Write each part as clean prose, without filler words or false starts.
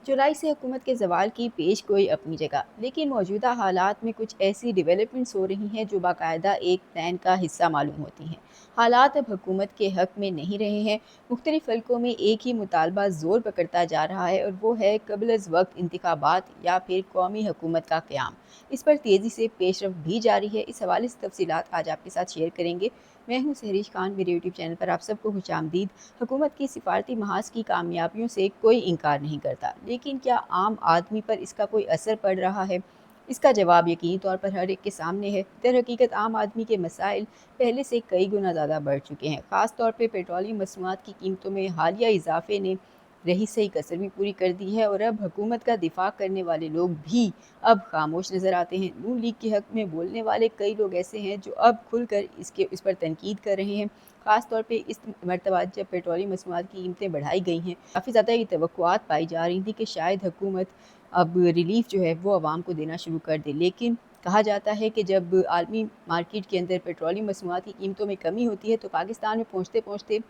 जुलाई से हुकूमत के ज़वाल की पेश गोई अपनी जगह, लेकिन मौजूदा हालात में कुछ ऐसी डेवलपमेंट्स हो रही हैं जो बाकायदा एक प्लान का हिस्सा मालूम होती हैं। हालात अब हुकूमत के हक में नहीं रहे हैं। मुख्तलिफ हलकों में एक ही मुतालबा ज़ोर पकड़ता जा रहा है और वो है कबल अज़ वक्त इंतखाबात या फिर कौमी हुकूमत का क़याम। इस पर तेज़ी से पेशरफ भी जारी है। इस हवाले से तफसीलात आज आपके साथ शेयर करेंगे। मैं हूँ सहरीश खान, मेरे यूट्यूब चैनल पर आप सबको खुशामदीद। हुकूमत की सिफारती महाज की कामयाबियों से कोई इनकार नहीं करता, लेकिन क्या आम आदमी पर इसका कोई असर पड़ रहा है? इसका जवाब यकीनी तौर पर हर एक के सामने है। दर हकीकत आम आदमी के मसाइल पहले से कई गुना ज़्यादा बढ़ चुके हैं। ख़ास तौर पर पेट्रोलियम मसनूआत की कीमतों में हालिया इजाफे ने रही सही कसर भी पूरी कर दी है और अब हुकूमत का दिफा करने वाले लोग भी अब खामोश नज़र आते हैं। नून लीग के हक में बोलने वाले कई लोग ऐसे हैं जो अब खुलकर इस पर तनकीद कर रहे हैं। ख़ास तौर पे इस मरतबा जब पेट्रोलियम मसनूआत की कीमतें बढ़ाई गई हैं, काफ़ी ज़्यादा ये तवक्कुआत पाई जा रही थी कि शायद हुकूमत अब रिलीफ जो है वो आवाम को देना शुरू कर दे। लेकिन कहा जाता है कि जब आलमी मार्केट के अंदर पेट्रोलियम मसनूआत की कीमतों में कमी होती है तो पाकिस्तान में पहुँचते पहुँचते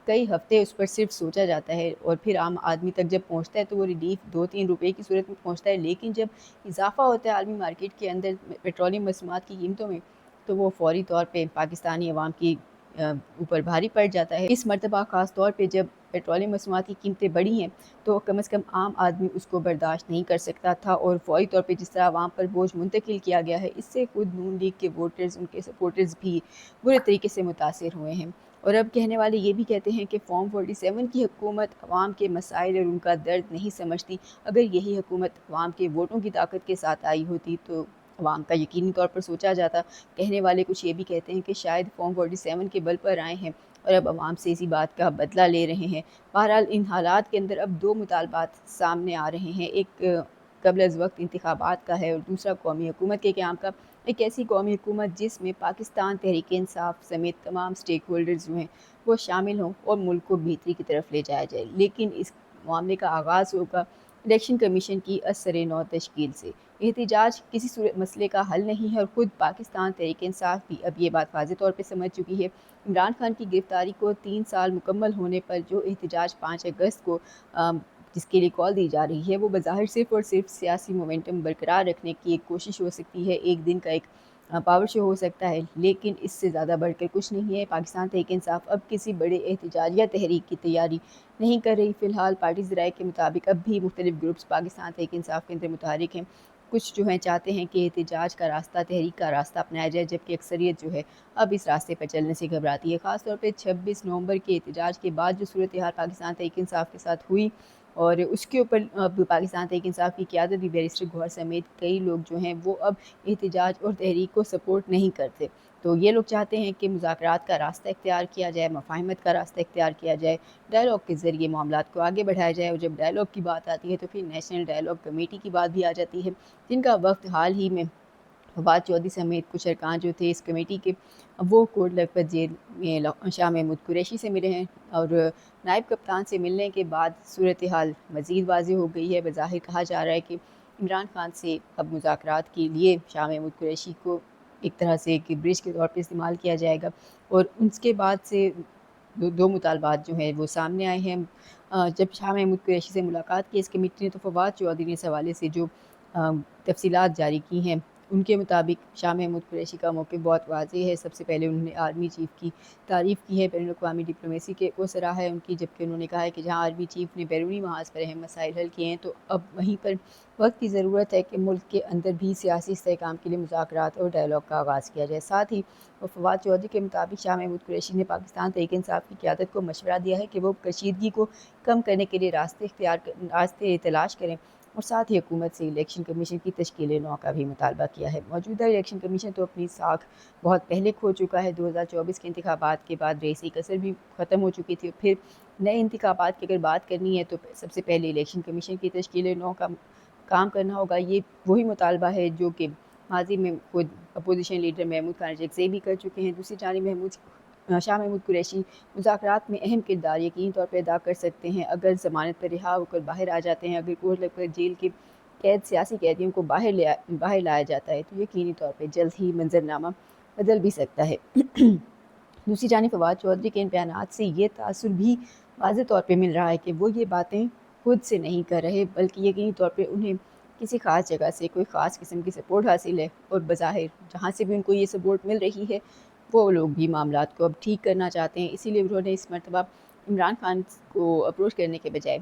कई हफ्ते उस पर सिर्फ सोचा जाता है और फिर आम आदमी तक जब पहुँचता है तो वो रिलीफ 2-3 रुपए की सूरत में पहुँचता है। लेकिन जब इजाफा होता है आलमी मार्केट के अंदर पेट्रोलियम मसनूआत की कीमतों में, तो वो फौरी तौर पे पाकिस्तानी अवाम की ऊपर भारी पड़ जाता है। इस मरतबा ख़ास तौर पे जब पेट्रोलियम मसनूआत की कीमतें बढ़ी हैं तो कम से कम आम आदमी उसको बर्दाश्त नहीं कर सकता था और फौरी तौर पे जिस तरह अवाम पर बोझ मुंतकिल किया गया है, इससे खुद नून लीग के वोटर्स, उनके सपोर्टर्स भी बुरे तरीके से मुतासिर हुए हैं। और अब कहने वाले ये भी कहते हैं कि फॉर्म 47 की हुकूमत अवाम के मसाइल और उनका दर्द नहीं समझती। अगर यही हुकूमत अवाम के वोटों की ताकत के साथ आई होती तो अवाम का यकीनी तौर पर सोचा जाता। कहने वाले कुछ ये भी कहते हैं कि शायद फॉर्म 47 के बल पर आए हैं और अब अवाम से इसी बात का बदला ले रहे हैं। बहरहाल इन हालात के अंदर अब 2 मुतालबात सामने आ रहे हैं। एक कबल अज़ वक्त इंतखाबात का है और दूसरा कौमी हुकूमत के क़याम का। एक ऐसी कौमी हुकूमत जिसमें पाकिस्तान तहरीक इंसाफ समेत तमाम स्टेक होल्डर्स जो हैं वो शामिल हों और मुल्क को बेहतरी की तरफ ले जाया जाए। लेकिन इस मामले का आगाज़ होगा इलेक्शन कमीशन की असर-ए-नौ तश्कील से। एहतिजाज किसी सूरत मसले का हल नहीं है और ख़ुद पाकिस्तान तहरीक इंसाफ भी अब ये बात वाज़ेह तौर पे समझ चुकी है। इमरान खान की गिरफ़्तारी को 3 साल मुकम्मल होने पर जो एहतिजाज 5 अगस्त को जिसके लिए कॉल दी जा रही है, वो बज़ाहिर सिर्फ़ और सिर्फ़ सियासी मोमेंटम बरकरार रखने की एक कोशिश हो सकती है, एक दिन का एक पावर शो हो सकता है, लेकिन इससे ज़्यादा बढ़कर कुछ नहीं है। पाकिस्तान तहरीक इंसाफ अब किसी बड़े एहतिजाज या तहरीक की तैयारी नहीं कर रही। फ़िलहाल पार्टी ज़राए के मुताबिक अब भी मुख्तलिफ ग्रुप्स पाकिस्तान तहरीक इंसाफ के अंदर मुतहरिक हैं। कुछ जो हैं चाहते हैं कि एहतिजाज का रास्ता, तहरीक का रास्ता अपनाया जाए, जबकि अक्सरियत जो है अब इस रास्ते पर चलने से घबराती है। ख़ास तौर पे 26 नवंबर के एहतिजाज के बाद जो सूरत हाल पाकिस्तान तहरीक इंसाफ के साथ हुई और उसके ऊपर अब पाकिस्तान तहरीक इंसाफ की क़यादत भी बैरिस्टर गौहर समेत कई लोग जो हैं वो अब एहतिजाज और तहरीक को सपोर्ट नहीं करते। तो ये लोग चाहते हैं कि मुज़ाकरात का रास्ता इख्तियार किया जाए, मफ़ाहिमत का रास्ता इख्तियार किया जाए, डायलॉग के ज़रिए मामलात को आगे बढ़ाया जाए। और जब डायलॉग की बात आती है तो फिर नेशनल डायलॉग कमेटी की बात भी आ जाती है, जिनका वक्त हाल ही में फवाद चौधरी समेत कुछ अरकान जो थे इस कमेटी के, वो कोट लखपत जेल में शाह महमूद कुरैशी से मिले हैं और नायब कप्तान से मिलने के बाद सूरत हाल मज़ीद वाज़ेह हो गई है। बज़ाहिर कहा जा रहा है कि इमरान खान से अब मुज़ाकरात के लिए शाह महमूद कुरैशी को एक तरह से एक ब्रिज के तौर पे इस्तेमाल किया जाएगा और उसके बाद से दो मुतालबात जो हैं वो सामने आए हैं। जब शाह महमूद कुरैशी से मुलाकात की इस कमेटी ने तो फवाद चौधरी ने इस हवाले से जो तफसीलात जारी की हैं, उनके मुताबिक शाह महमूद कुरैशी का मौक़िफ़ बहुत वाज़ेह है। सबसे पहले उन्होंने आर्मी चीफ़ की तारीफ़ की है, बैनुल-अक़वामी डिप्लोमेसी को सराहा है उनकी, जबकि उन्होंने कहा है कि जहाँ आर्मी चीफ़ ने बैरूनी महाज़ पर अहम मसाइल हल किए हैं तो अब वहीं पर वक्त की ज़रूरत है कि मुल्क के अंदर भी सियासी इस्तेहकाम के लिए मुज़ाकरात और डायलॉग का आगाज़ किया जाए। साथ ही फवाद चौधरी के मुताबिक शाह महमूद कुरैशी ने पाकिस्तान तहरीक इंसाफ की क़यादत को मशवरा दिया है कि वो कशीदगी को कम करने के लिए रास्ते तलाश करें और साथ ही हुकूमत से इलेक्शन कमीशन की तश्कील-ए-नौ का भी मुतालबा किया है। मौजूदा इलेक्शन कमीशन तो अपनी साख बहुत पहले खो चुका है। 2024 के इंतखाबात के बाद रईसी कसर भी ख़त्म हो चुकी थी। फिर नए इंतखाबात की अगर बात करनी है तो सबसे पहले इलेक्शन कमीशन की तश्कील-ए-नौ का काम करना होगा। ये वही मुतालबा है जो कि माज़ी में खुद opposition leader Mahmood Khan reject भी कर चुके हैं। दूसरी जानिब शाह महमूद कुरैशी मुज़ाकरात में अहम किरदार यकीनी तौर पर अदा कर सकते हैं। अगर ज़मानत पर रिहा होकर बाहर आ जाते हैं, अगर कोर्ट लखपत जेल के कैद सियासी कैदियों को बाहर लाया जाता है तो यकीनी तौर पे जल्द ही मंजरनामा बदल भी सकता है। दूसरी जानिब फवाद चौधरी के इन बयानात से ये तासुर भी वाज़ेह तौर पे मिल रहा है कि वो ये बातें خود سے نہیں کر رہے، بلکہ یقینی طور پہ انہیں کسی خاص جگہ سے کوئی خاص قسم کی سپورٹ حاصل ہے، اور بظاہر جہاں سے بھی ان کو یہ سپورٹ مل رہی ہے وہ لوگ بھی معاملات کو اب ٹھیک کرنا چاہتے ہیں۔ اسی لیے انہوں نے اس مرتبہ عمران خان کو اپروچ کرنے کے بجائے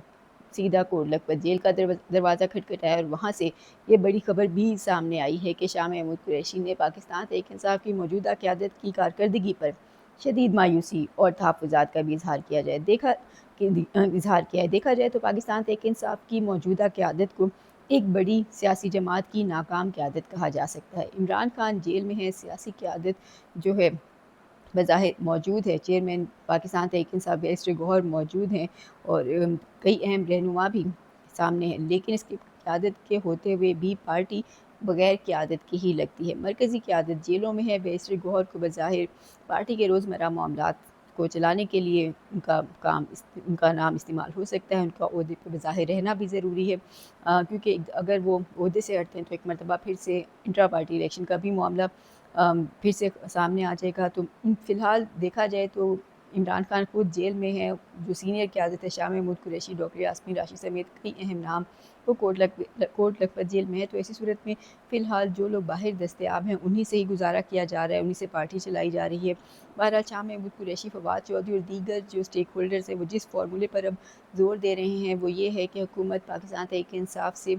سیدھا کوٹ لکھپت جیل کا دروازہ کھٹکھٹایا، اور وہاں سے یہ بڑی خبر بھی سامنے آئی ہے کہ شاہ محمود قریشی نے پاکستان تحریک انصاف کی موجودہ قیادت کی کارکردگی پر شدید مایوسی اور تحفظات کا بھی اظہار کیا ہے۔ دیکھا جائے تو پاکستان تحریک انصاف کی موجودہ قیادت کو ایک بڑی سیاسی جماعت کی ناکام قیادت کہا جا سکتا ہے۔ عمران خان جیل میں ہے، سیاسی قیادت جو ہے بظاہر موجود ہے، چیئرمین پاکستان تحریک انصاف بیرسٹر گوہر موجود ہیں، اور کئی اہم رہنما بھی سامنے ہیں، لیکن اس کی قیادت کے ہوتے ہوئے بھی پارٹی بغیر قیادت کے ہی لگتی ہے۔ مرکزی قیادت جیلوں میں ہے، بیرسٹر گوہر کو بظاہر پارٹی کے روزمرہ معاملات کو چلانے کے لیے ان کا نام استعمال ہو سکتا ہے، ان کا عہدے پہ بظاہر رہنا بھی ضروری ہے، کیونکہ اگر وہ عہدے سے ہٹتے ہیں تو ایک مرتبہ پھر سے انٹرا پارٹی الیکشن کا بھی معاملہ پھر سے سامنے آ جائے گا۔ تو فی الحال دیکھا جائے تو عمران خان خود جیل میں ہے، جو سینئر قیادت ہے شاہ محمود قریشی، ڈاکٹر یاسمین راشد سمیت کئی اہم نام وہ کوٹ لکھپت جیل میں ہے۔ تو ایسی صورت میں فی الحال جو لوگ باہر دستیاب ہیں انہی سے ہی گزارا کیا جا رہا ہے، انہی سے پارٹی چلائی جا رہی ہے۔ بہرحال شاہ محمود قریشی، فواد چودھری اور دیگر جو اسٹیک ہولڈرز ہیں وہ جس فارمولے پر اب زور دے رہے ہیں وہ یہ ہے کہ حکومت پاکستان تحریک انصاف سے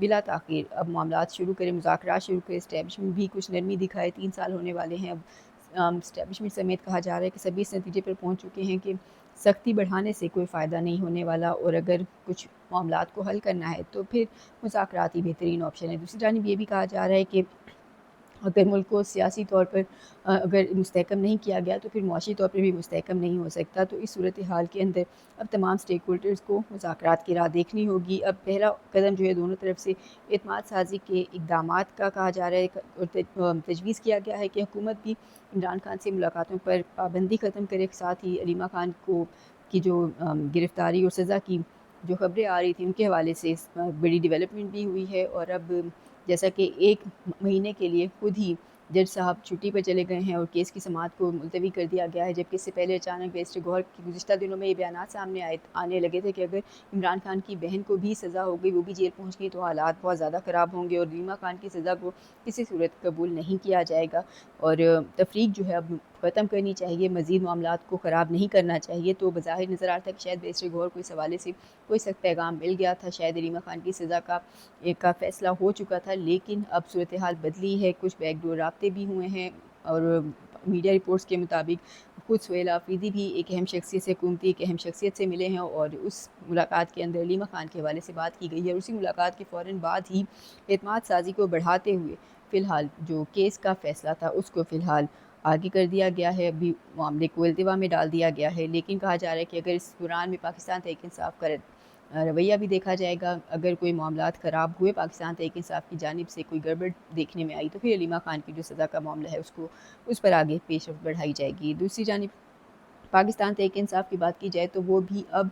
بلا تاخیر اب معاملات شروع کرے، مذاکرات شروع کرے، اسٹیبلشمنٹ بھی کچھ نرمی دکھائے۔ 3 سال ہونے والے ہیں اب، اسٹیبلشمنٹ سمیت کہا جا رہا ہے کہ سبھی اس نتیجے پر پہنچ چکے ہیں کہ سختی بڑھانے سے کوئی فائدہ نہیں ہونے والا، اور اگر کچھ معاملات کو حل کرنا ہے تو پھر مذاکرات ہی بہترین آپشن ہے۔ دوسری جانب یہ بھی کہا جا رہا ہے کہ اگر ملک کو سیاسی طور پر اگر مستحکم نہیں کیا گیا تو پھر معاشی طور پر بھی مستحکم نہیں ہو سکتا۔ تو اس صورتحال کے اندر اب تمام اسٹیک ہولڈرز کو مذاکرات کی راہ دیکھنی ہوگی۔ اب پہلا قدم جو ہے دونوں طرف سے اعتماد سازی کے اقدامات کا کہا جا رہا ہے، اور تجویز کیا گیا ہے کہ حکومت بھی عمران خان سے ملاقاتوں پر پابندی ختم کرے، ساتھ ہی علیمہ خان کی جو گرفتاری اور سزا کی جو خبریں آ رہی تھیں ان کے حوالے سے بڑی ڈیولپمنٹ بھی ہوئی ہے، اور اب جیسا کہ 1 مہینے کے لیے خود ہی جج صاحب چھٹی پر چلے گئے ہیں اور کیس کی سماعت کو ملتوی کر دیا گیا ہے، جبکہ اس سے پہلے اچانک بیرسٹر گوہر کی گزشتہ دنوں میں یہ بیانات سامنے آنے لگے تھے کہ اگر عمران خان کی بہن کو بھی سزا ہو گئی، وہ بھی جیل پہنچ گئی تو حالات بہت زیادہ خراب ہوں گے، اور علیمہ خان کی سزا کو کسی صورت قبول نہیں کیا جائے گا، اور تفریق جو ہے اب ختم کرنی چاہیے، مزید معاملات کو خراب نہیں کرنا چاہیے۔ تو بظاہر نظر آتا ہے کہ شاید بیرسٹر گوہر کو اس حوالے سے کوئی سخت پیغام مل گیا تھا، شاید علیمہ خان کی سزا کا فیصلہ ہو چکا تھا، لیکن اب صورتحال بدلی ہے، کچھ بیک ڈور رابطے بھی ہوئے ہیں، اور میڈیا رپورٹس کے مطابق خود سہیل آفریدی بھی ایک اہم شخصیت سے، حکومتی ایک اہم شخصیت سے ملے ہیں، اور اس ملاقات کے اندر علیمہ خان کے حوالے سے بات کی گئی ہے، اور اسی ملاقات کے فوراً بعد ہی اعتماد سازی کو بڑھاتے ہوئے فی الحال جو کیس کا فیصلہ تھا اس کو فی الحال آگے کر دیا گیا ہے، ابھی معاملے کو التوا میں ڈال دیا گیا ہے، لیکن کہا جا رہا ہے کہ اگر اس دوران میں پاکستان تحریک انصاف کا رویہ بھی دیکھا جائے گا، اگر کوئی معاملات خراب ہوئے پاکستان تحریک انصاف کی جانب سے، کوئی گڑبڑ دیکھنے میں آئی تو پھر علیمہ خان کی جو سزا کا معاملہ ہے اس پر آگے پیش رفت بڑھائی جائے گی۔ دوسری جانب پاکستان تحریک انصاف کی بات کی جائے تو وہ بھی اب